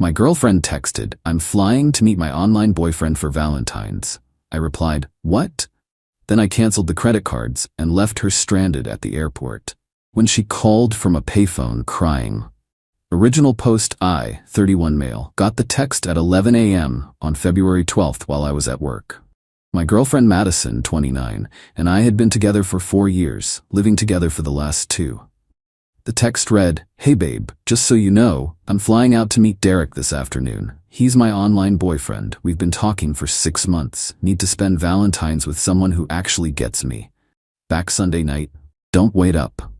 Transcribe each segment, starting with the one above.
My girlfriend texted, "I'm flying to meet my online boyfriend for Valentines." I replied, "What?" Then I canceled the credit cards and left her stranded at the airport. When she called from a payphone crying. Original post I, 31 male, got the text at 11 a.m. on February 12th while I was at work. My girlfriend Madison, 29, and I had been together for 4 years, living together for the last 2. The text read, "Hey babe, just so you know, I'm flying out to meet Derek this afternoon. He's my online boyfriend. We've been talking for 6 months. Need to spend Valentine's with someone who actually gets me. Back Sunday night. Don't wait up."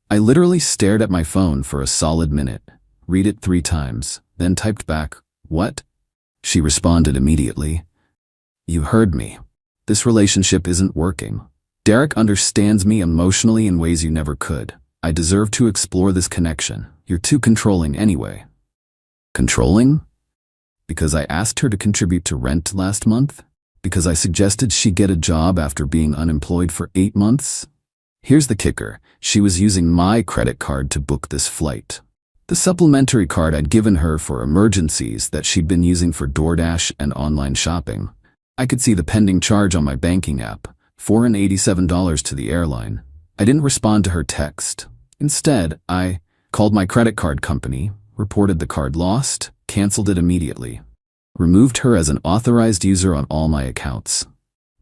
I literally stared at my phone for a solid minute, read it 3 times, then typed back, "What?" She responded immediately, "You heard me. This relationship isn't working. Derek understands me emotionally in ways you never could. I deserve to explore this connection. You're too controlling anyway." Controlling? Because I asked her to contribute to rent last month? Because I suggested she get a job after being unemployed for 8 months? Here's the kicker. She was using my credit card to book this flight. The supplementary card I'd given her for emergencies that she'd been using for DoorDash and online shopping. I could see the pending charge on my banking app, $487 to the airline. I didn't respond to her text. Instead, I called my credit card company, reported the card lost, canceled it immediately, removed her as an authorized user on all my accounts,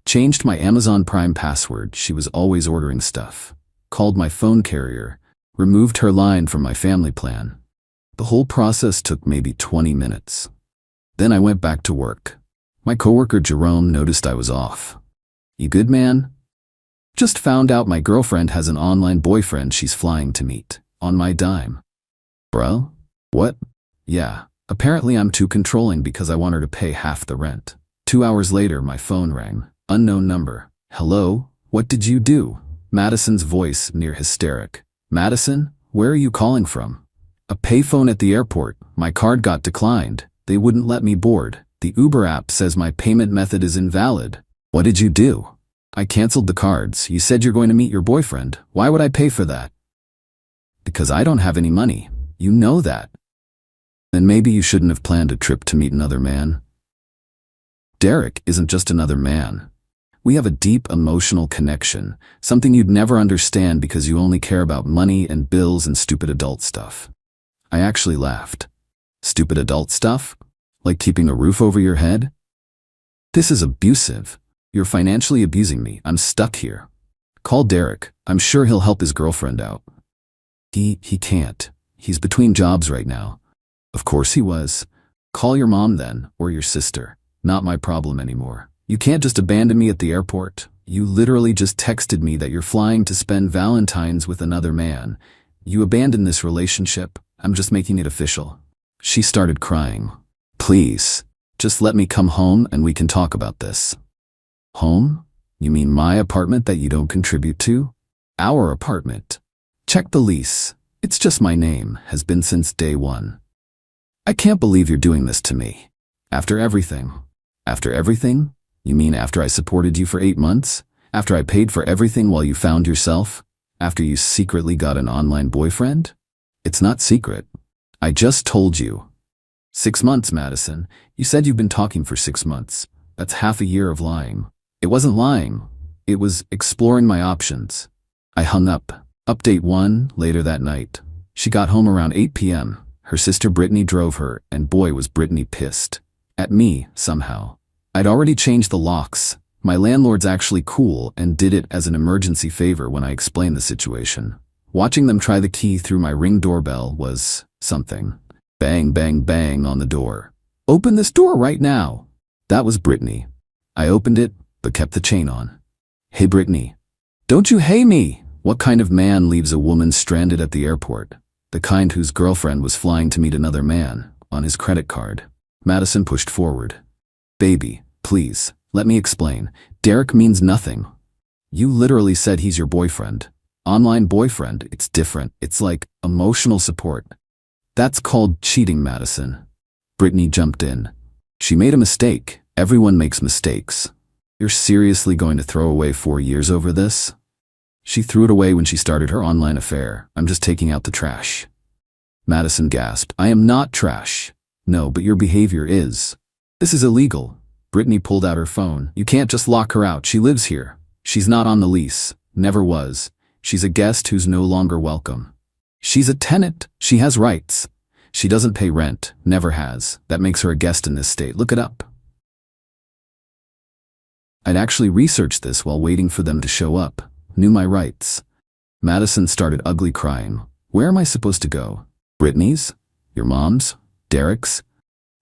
changed my Amazon Prime password, she was always ordering stuff, called my phone carrier, removed her line from my family plan. The whole process took maybe 20 minutes. Then I went back to work. My coworker Jerome noticed I was off. "You good, man?" "Just found out my girlfriend has an online boyfriend she's flying to meet, on my dime." "Bro? What?" "Yeah, apparently I'm too controlling because I want her to pay half the rent." 2 hours later, my phone rang. Unknown number. "Hello? What did you do?" Madison's voice, near hysteric. "Madison, where are you calling from?" "A payphone at the airport. My card got declined. They wouldn't let me board. The Uber app says my payment method is invalid." "What did you do?" "I canceled the cards. You said you're going to meet your boyfriend. Why would I pay for that?" "Because I don't have any money. You know that." "Then maybe you shouldn't have planned a trip to meet another man." Derek isn't just another man. We have a deep emotional connection, something you'd never understand because you only care about money and bills and stupid adult stuff. I actually laughed. Stupid adult stuff? Like keeping a roof over your head? This is abusive. You're financially abusing me. I'm stuck here. Call Derek. I'm sure he'll help his girlfriend out. He can't. He's between jobs right now. Of course he was. Call your mom then, or your sister. Not my problem anymore. You can't just abandon me at the airport. You literally just texted me that you're flying to spend Valentine's with another man. You abandoned this relationship. I'm just making it official. She started crying. "Please, just let me come home and we can talk about this." "Home? You mean my apartment that you don't contribute to?" "Our apartment. Check the lease. It's just my name, has been since day one." "I can't believe you're doing this to me. After everything." "After everything? You mean after I supported you for 8 months? After I paid for everything while you found yourself? After you secretly got an online boyfriend?" "It's not secret. I just told you." 6 months, Madison. You said you've been talking for 6 months. That's half a year of lying. It wasn't lying. It was exploring my options. I hung up. Update 1, later that night. She got home around 8 p.m. Her sister Brittany drove her, and boy was Brittany pissed. At me, somehow. I'd already changed the locks. My landlord's actually cool and did it as an emergency favor when I explained the situation. Watching them try the key through my Ring doorbell was something. Bang, bang, bang on the door. "Open this door right now." That was Brittany. I opened it, but kept the chain on. "Hey Brittany. Don't you hate me?" What kind of man leaves a woman stranded at the airport? The kind whose girlfriend was flying to meet another man, on his credit card. Madison pushed forward. "Baby, please, let me explain. Derek means nothing. You literally said he's your boyfriend. Online boyfriend, it's different. It's like emotional support." "That's called cheating, Madison." Brittany jumped in. "She made a mistake. Everyone makes mistakes. You're seriously going to throw away 4 years over this?" "She threw it away when she started her online affair. I'm just taking out the trash." Madison gasped. "I am not trash. No, but your behavior is. This is illegal. Brittany pulled out her phone. You can't just lock her out. She lives here. She's not on the lease. Never was. She's a guest who's no longer welcome. She's a tenant. She has rights. She doesn't pay rent. Never has. That makes her a guest in this state. Look it up. I'd actually researched this while waiting for them to show up. Knew my rights. Madison started ugly crying. Where am I supposed to go? Brittany's? Your mom's? Derek's?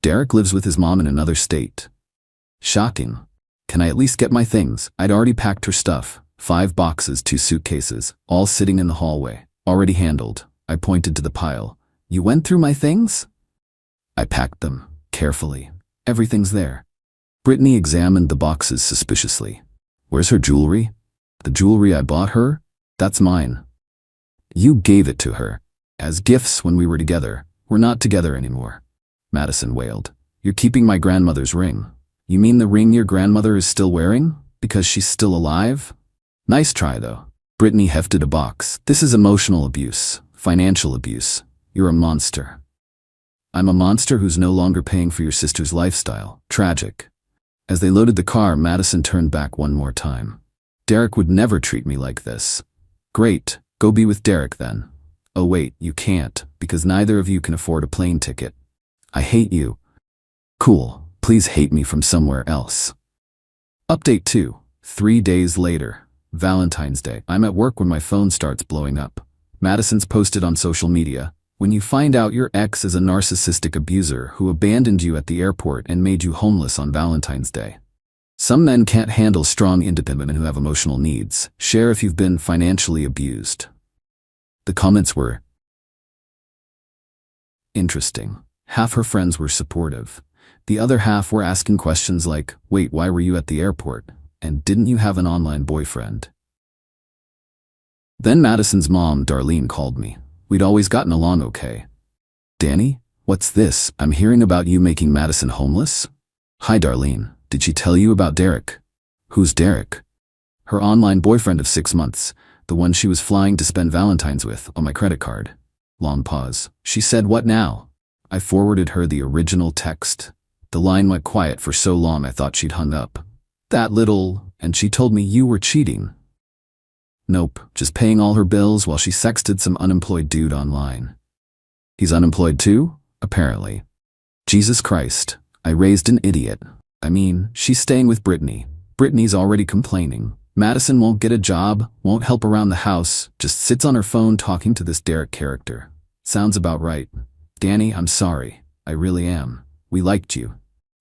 Derek lives with his mom in another state. Shocking. Can I at least get my things? I'd already packed her stuff. 5 boxes, 2 suitcases, all sitting in the hallway. Already handled. I pointed to the pile. You went through my things? I packed them. Carefully. Everything's there. Brittany examined the boxes suspiciously. Where's her jewelry? The jewelry I bought her? That's mine. You gave it to her. As gifts when we were together. We're not together anymore. Madison wailed. You're keeping my grandmother's ring. You mean the ring your grandmother is still wearing? Because she's still alive? Nice try, though. Brittany hefted a box. This is emotional abuse. Financial abuse. You're a monster. I'm a monster who's no longer paying for your sister's lifestyle. Tragic. As they loaded the car, Madison turned back one more time. Derek would never treat me like this. Great. Go be with Derek then. Oh wait, you can't, because neither of you can afford a plane ticket. I hate you. Cool. Please hate me from somewhere else. Update 2. 3 days later. Valentine's Day. I'm at work when my phone starts blowing up. Madison's posted on social media. When you find out your ex is a narcissistic abuser who abandoned you at the airport and made you homeless on Valentine's Day. Some men can't handle strong, independent women who have emotional needs. Share if you've been financially abused. The comments were interesting. Half her friends were supportive. The other half were asking questions like, wait, why were you at the airport? And didn't you have an online boyfriend? Then Madison's mom, Darlene, called me. We'd always gotten along okay. Danny, what's this? I'm hearing about you making Madison homeless? Hi, Darlene. Did she tell you about Derek? Who's Derek? Her online boyfriend of 6 months, the one she was flying to spend Valentine's with on my credit card. Long pause. She said, what now? I forwarded her the original text. The line went quiet for so long I thought she'd hung up. That little, and she told me you were cheating. Nope, just paying all her bills while she sexted some unemployed dude online. He's unemployed too? Apparently. Jesus Christ, I raised an idiot. I mean, she's staying with Brittany. Brittany's already complaining. Madison won't get a job, won't help around the house, just sits on her phone talking to this Derek character. Sounds about right. Danny, I'm sorry. I really am. We liked you.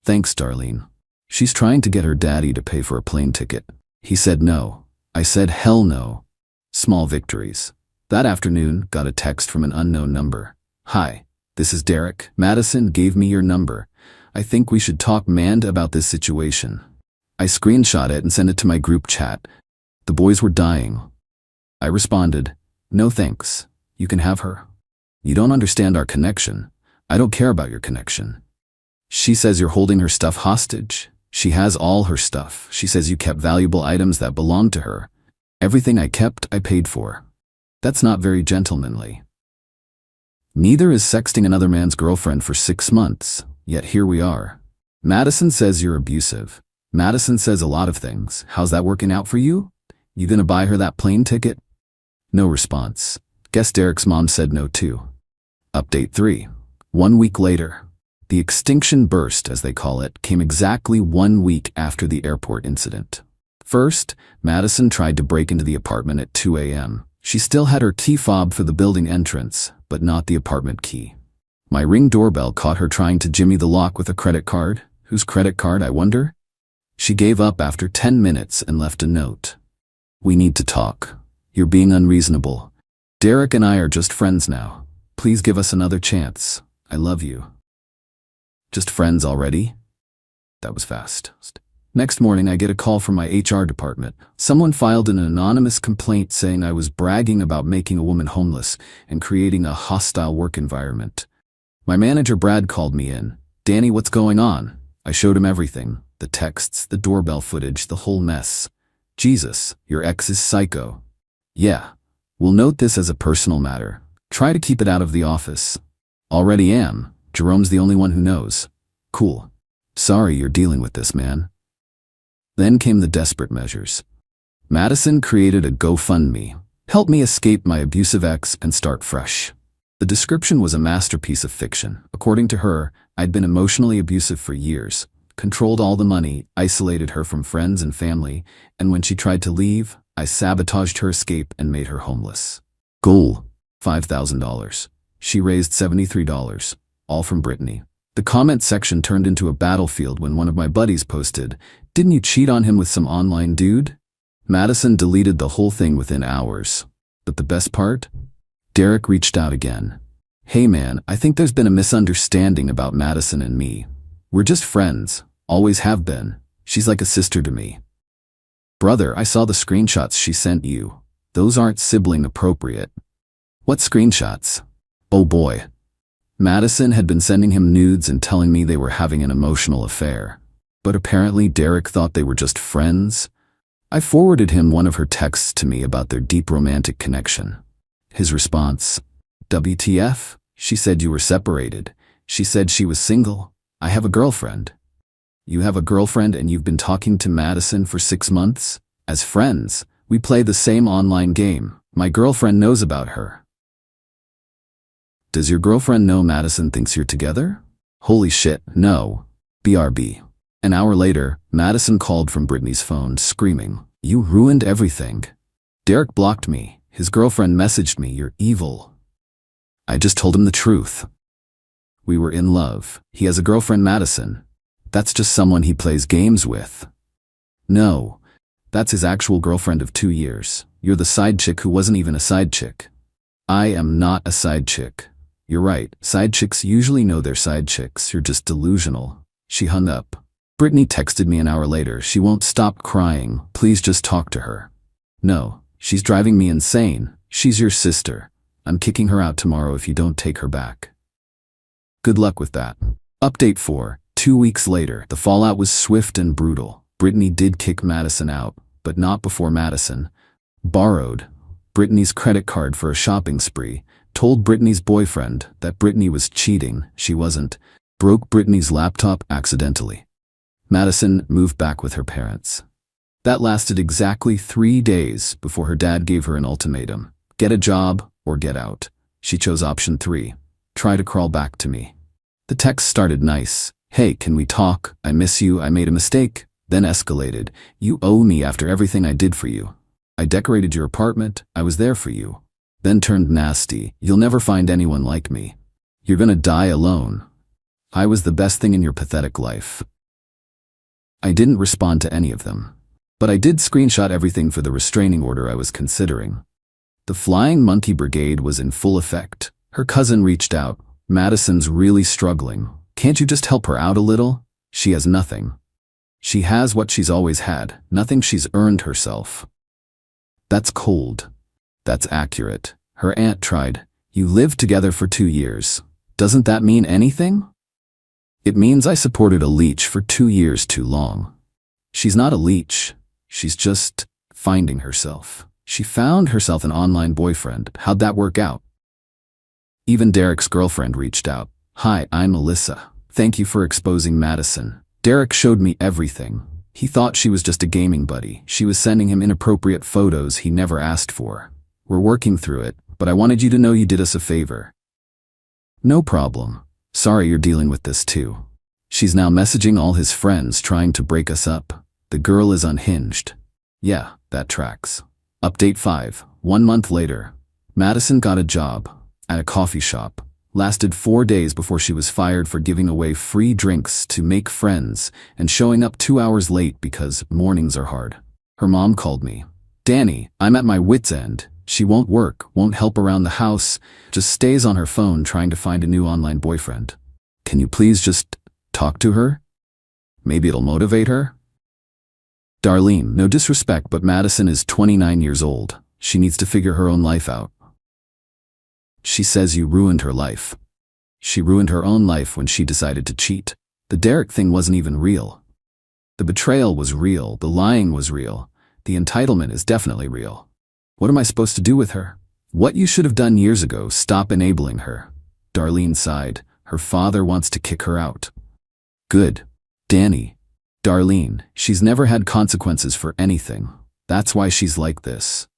Thanks, Darlene. She's trying to get her daddy to pay for a plane ticket. He said no. I said hell no. Small victories. That afternoon, got a text from an unknown number. Hi, this is Derek. Madison gave me your number. I think we should talk about this situation. I screenshot it and sent it to my group chat. The boys were dying. I responded, no thanks. You can have her. You don't understand our connection. I don't care about your connection. She says you're holding her stuff hostage. She has all her stuff. She says you kept valuable items that belonged to her. Everything I kept, I paid for. That's not very gentlemanly. Neither is sexting another man's girlfriend for 6 months, yet here we are. Madison says you're abusive. Madison says a lot of things. How's that working out for you? You gonna buy her that plane ticket? No response. Guess Derek's mom said no too. Update 3. 1 week later. The extinction burst, as they call it, came exactly 1 week after the airport incident. First, Madison tried to break into the apartment at 2 a.m. She still had her key fob for the building entrance, but not the apartment key. My Ring doorbell caught her trying to jimmy the lock with a credit card. Whose credit card, I wonder? She gave up after 10 minutes and left a note. We need to talk. You're being unreasonable. Derek and I are just friends now. Please give us another chance. I love you. Just friends already? That was fast. Next morning, I get a call from my HR department. Someone filed an anonymous complaint saying I was bragging about making a woman homeless and creating a hostile work environment. My manager Brad called me in. Danny, what's going on? I showed him everything. The texts, the doorbell footage, the whole mess. Jesus, your ex is psycho. Yeah. We'll note this as a personal matter. Try to keep it out of the office. Already am. Jerome's the only one who knows. Cool. Sorry you're dealing with this, man. Then came the desperate measures. Madison created a GoFundMe. Help me escape my abusive ex and start fresh. The description was a masterpiece of fiction. According to her, I'd been emotionally abusive for years, controlled all the money, isolated her from friends and family, and when she tried to leave, I sabotaged her escape and made her homeless. Goal: $5,000. She raised $73, all from Brittany. The comment section turned into a battlefield when one of my buddies posted, "Didn't you cheat on him with some online dude?" Madison deleted the whole thing within hours. But the best part? Derek reached out again. "Hey man, I think there's been a misunderstanding about Madison and me. We're just friends, always have been. She's like a sister to me." "Brother, I saw the screenshots she sent you. Those aren't sibling appropriate." "What screenshots?" "Oh boy." Madison had been sending him nudes and telling me they were having an emotional affair. But apparently Derek thought they were just friends. I forwarded him one of her texts to me about their deep romantic connection. His response: "WTF? She said you were separated. She said she was single. I have a girlfriend." "You have a girlfriend and you've been talking to Madison for 6 months? As friends, we play the same online game. My girlfriend knows about her." "Does your girlfriend know Madison thinks you're together?" "Holy shit, no. BRB. An hour later, Madison called from Brittany's phone, screaming, "You ruined everything." Derek blocked me. His girlfriend messaged me, "You're evil." I just told him the truth. We were in love. He has a girlfriend, Madison. That's just someone he plays games with. No, that's his actual girlfriend of 2 years. You're the side chick who wasn't even a side chick. I am not a side chick. You're right, side chicks usually know they're side chicks. You're just delusional. She hung up. Brittany texted me an hour later. "She won't stop crying. Please just talk to her." "No, she's driving me insane. She's your sister. I'm kicking her out tomorrow if you don't take her back." Good luck with that. Update 4. 2 weeks later, the fallout was swift and brutal. Brittany did kick Madison out, but not before Madison borrowed Brittany's credit card for a shopping spree, told Brittany's boyfriend that Brittany was cheating. She wasn't. Broke Brittany's laptop accidentally. Madison moved back with her parents. That lasted exactly 3 days before her dad gave her an ultimatum: get a job or get out. She chose option 3. Try to crawl back to me. The text started nice. "Hey, can we talk? I miss you. I made a mistake." Then escalated. "You owe me after everything I did for you. I decorated your apartment. I was there for you." Then turned nasty. "You'll never find anyone like me. You're gonna die alone. I was the best thing in your pathetic life." I didn't respond to any of them. But I did screenshot everything for the restraining order I was considering. The Flying Monkey Brigade was in full effect. Her cousin reached out. "Madison's really struggling. Can't you just help her out a little? She has nothing. She has what she's always had, nothing she's earned herself." That's cold. That's accurate. Her aunt tried. "You lived together for 2 years. Doesn't that mean anything?" "It means I supported a leech for 2 years too long." She's not a leech. She's just finding herself. She found herself an online boyfriend. How'd that work out? Even Derek's girlfriend reached out. "Hi, I'm Alyssa. Thank you for exposing Madison. Derek showed me everything. He thought she was just a gaming buddy. She was sending him inappropriate photos he never asked for. We're working through it, but I wanted you to know you did us a favor." "No problem. Sorry you're dealing with this too." She's now messaging all his friends trying to break us up. The girl is unhinged. Yeah, that tracks. Update 5. 1 month later. Madison got a job at a coffee shop. Lasted 4 days before she was fired for giving away free drinks to make friends and showing up 2 hours late because mornings are hard. Her mom called me. "Danny, I'm at my wit's end. She won't work, won't help around the house, just stays on her phone trying to find a new online boyfriend. Can you please just talk to her? Maybe it'll motivate her?" Darlene, no disrespect, but Madison is 29 years old. She needs to figure her own life out. She says you ruined her life. She ruined her own life when she decided to cheat. The Derek thing wasn't even real. The betrayal was real, the lying was real, the entitlement is definitely real. What am I supposed to do with her? What you should have done years ago, stop enabling her. Darlene sighed. Her father wants to kick her out. Good. Danny. Darlene, she's never had consequences for anything. That's why she's like this.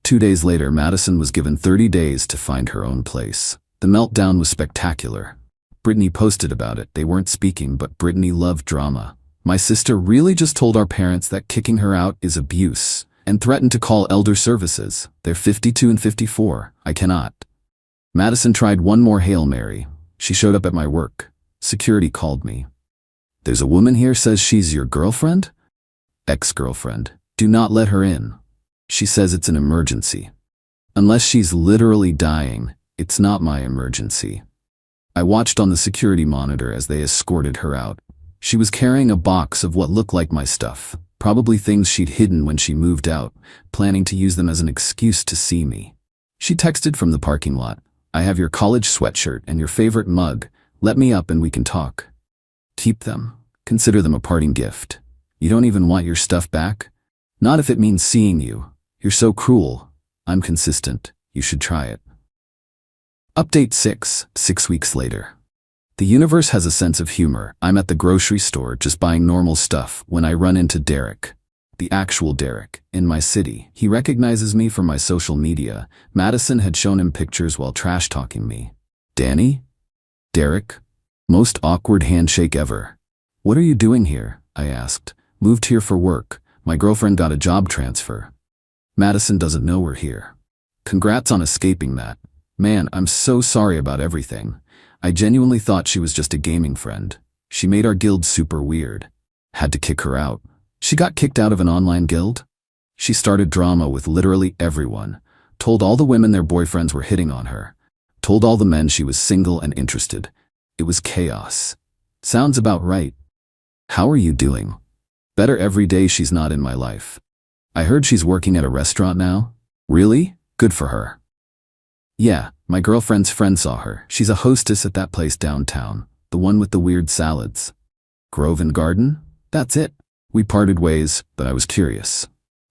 2 days later, Madison was given 30 days to find her own place. The meltdown was spectacular. Brittany posted about it. They weren't speaking, but Brittany loved drama. My sister really just told our parents that kicking her out is abuse and threatened to call elder services. They're 52 and 54. I cannot. Madison tried one more Hail Mary. She showed up at my work. Security called me. There's a woman here says she's your girlfriend? Ex-girlfriend. Do not let her in. She says it's an emergency. Unless she's literally dying, it's not my emergency. I watched on the security monitor as they escorted her out. She was carrying a box of what looked like my stuff, probably things she'd hidden when she moved out, planning to use them as an excuse to see me. She texted from the parking lot. I have your college sweatshirt and your favorite mug. Let me up and we can talk. Keep them. Consider them a parting gift. You don't even want your stuff back? Not if it means seeing you. You're so cruel. I'm consistent. You should try it. Update 6 weeks later. The universe has a sense of humor. I'm at the grocery store just buying normal stuff when I run into Derek. The actual Derek, in my city. He recognizes me from my social media. Madison had shown him pictures while trash-talking me. Danny? Derek? Most awkward handshake ever. What are you doing here? I asked. Moved here for work. My girlfriend got a job transfer. Madison doesn't know we're here. Congrats on escaping that. Man, I'm so sorry about everything. I genuinely thought she was just a gaming friend. She made our guild super weird. Had to kick her out. She got kicked out of an online guild? She started drama with literally everyone. Told all the women their boyfriends were hitting on her. Told all the men she was single and interested. It was chaos. Sounds about right. How are you doing? Better every day she's not in my life. I heard she's working at a restaurant now. Really? Good for her. Yeah, my girlfriend's friend saw her. She's a hostess at that place downtown, the one with the weird salads. Grove and Garden? That's it. We parted ways, but I was curious.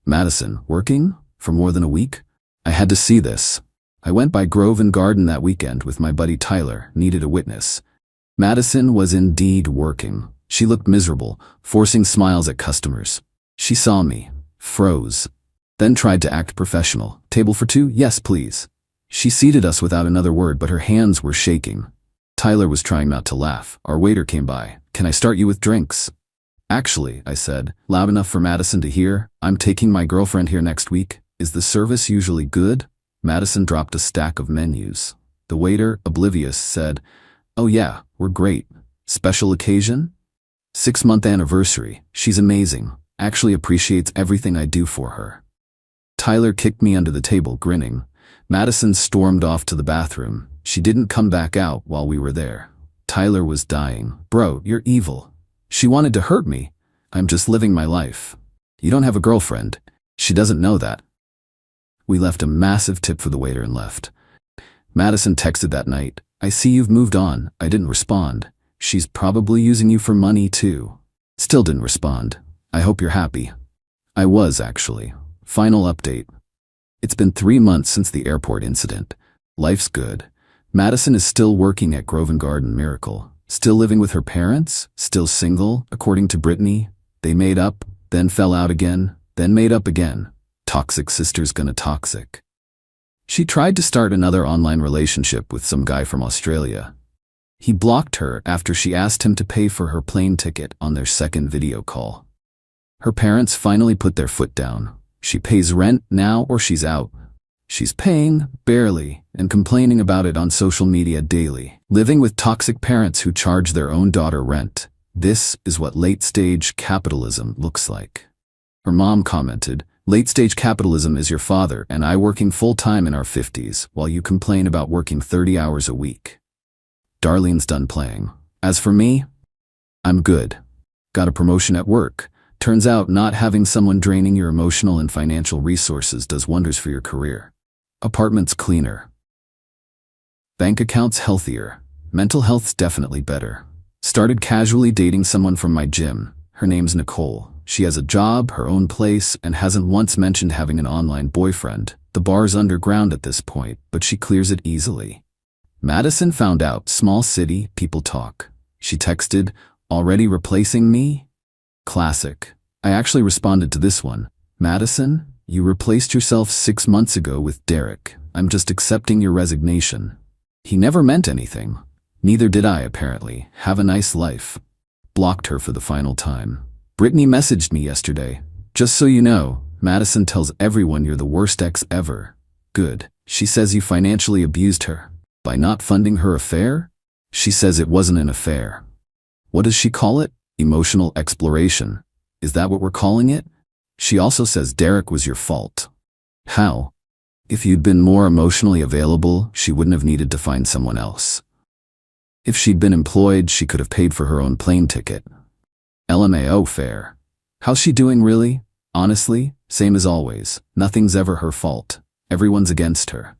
Madison, working? For more than a week? I had to see this. I went by Grove and Garden that weekend with my buddy Tyler, needed a witness. Madison was indeed working. She looked miserable, forcing smiles at customers. She saw me, froze, then tried to act professional. Table for two? Yes, please. She seated us without another word, but her hands were shaking. Tyler was trying not to laugh. Our waiter came by. Can I start you with drinks? Actually, I said, loud enough for Madison to hear, I'm taking my girlfriend here next week. Is the service usually good? Madison dropped a stack of menus. The waiter, oblivious, said, Oh yeah, we're great. Special occasion? 6-month anniversary. She's amazing. Actually appreciates everything I do for her. Tyler kicked me under the table, grinning. Madison stormed off to the bathroom. She didn't come back out while we were there. Tyler was dying. Bro, you're evil. She wanted to hurt me. I'm just living my life. You don't have a girlfriend. She doesn't know that. We left a massive tip for the waiter and left. Madison texted that night. I see you've moved on. I didn't respond. She's probably using you for money too. Still didn't respond. I hope you're happy. I was, actually. Final update. It's been 3 months since the airport incident. Life's good. Madison is still working at Grove and Garden Miracle. Still living with her parents? Still single, according to Brittany. They made up, then fell out again, then made up again. Toxic sister's gonna toxic. She tried to start another online relationship with some guy from Australia. He blocked her after she asked him to pay for her plane ticket on their second video call. Her parents finally put their foot down. She pays rent now or she's out. She's paying, barely, and complaining about it on social media daily. Living with toxic parents who charge their own daughter rent. This is what late-stage capitalism looks like. Her mom commented, Late-stage capitalism is your father and I working full-time in our 50s while you complain about working 30 hours a week. Darlene's done playing. As for me, I'm good. Got a promotion at work. Turns out not having someone draining your emotional and financial resources does wonders for your career. Apartments cleaner. Bank accounts healthier. Mental health's definitely better. Started casually dating someone from my gym. Her name's Nicole. She has a job, her own place, and hasn't once mentioned having an online boyfriend. The bar's underground at this point, but she clears it easily. Madison found out. Small city, people talk. She texted, already replacing me? Classic. I actually responded to this one. Madison, you replaced yourself 6 months ago with Derek. I'm just accepting your resignation. He never meant anything. Neither did I, apparently. Have a nice life. Blocked her for the final time. Brittany messaged me yesterday. Just so you know, Madison tells everyone you're the worst ex ever. Good. She says you financially abused her. By not funding her affair? She says it wasn't an affair. What does she call it? Emotional exploration. Is that what we're calling it? She also says Derek was your fault. How? If you'd been more emotionally available, she wouldn't have needed to find someone else. If she'd been employed, she could have paid for her own plane ticket. LMAO, fair. How's she doing really? Honestly, same as always. Nothing's ever her fault. Everyone's against her.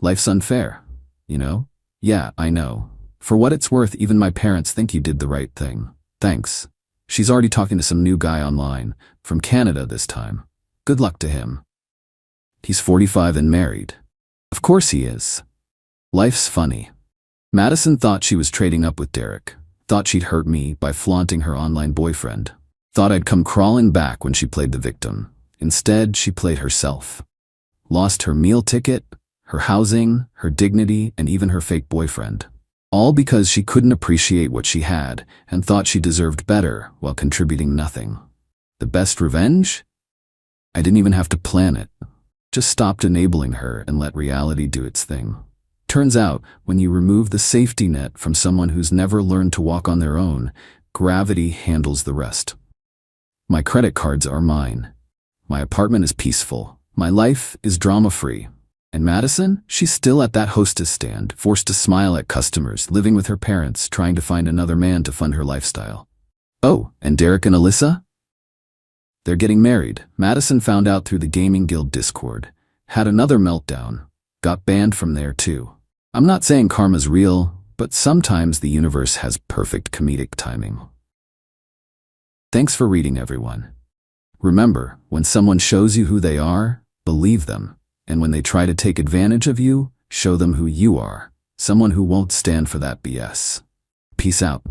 Life's unfair, you know? Yeah, I know. For what it's worth, even my parents think you did the right thing. Thanks. She's already talking to some new guy online, from Canada this time. Good luck to him. He's 45 and married. Of course he is. Life's funny. Madison thought she was trading up with Derek. Thought she'd hurt me by flaunting her online boyfriend. Thought I'd come crawling back when she played the victim. Instead, she played herself. Lost her meal ticket, her housing, her dignity, and even her fake boyfriend. All because she couldn't appreciate what she had and thought she deserved better while contributing nothing. The best revenge? I didn't even have to plan it. Just stopped enabling her and let reality do its thing. Turns out, when you remove the safety net from someone who's never learned to walk on their own, gravity handles the rest. My credit cards are mine. My apartment is peaceful. My life is drama-free. And Madison? She's still at that hostess stand, forced to smile at customers, living with her parents, trying to find another man to fund her lifestyle. Oh, and Derek and Alyssa? They're getting married. Madison found out through the Gaming Guild Discord. Had another meltdown. Got banned from there too. I'm not saying karma's real, but sometimes the universe has perfect comedic timing. Thanks for reading, everyone. Remember, when someone shows you who they are, believe them. And when they try to take advantage of you, show them who you are. Someone who won't stand for that BS. Peace out.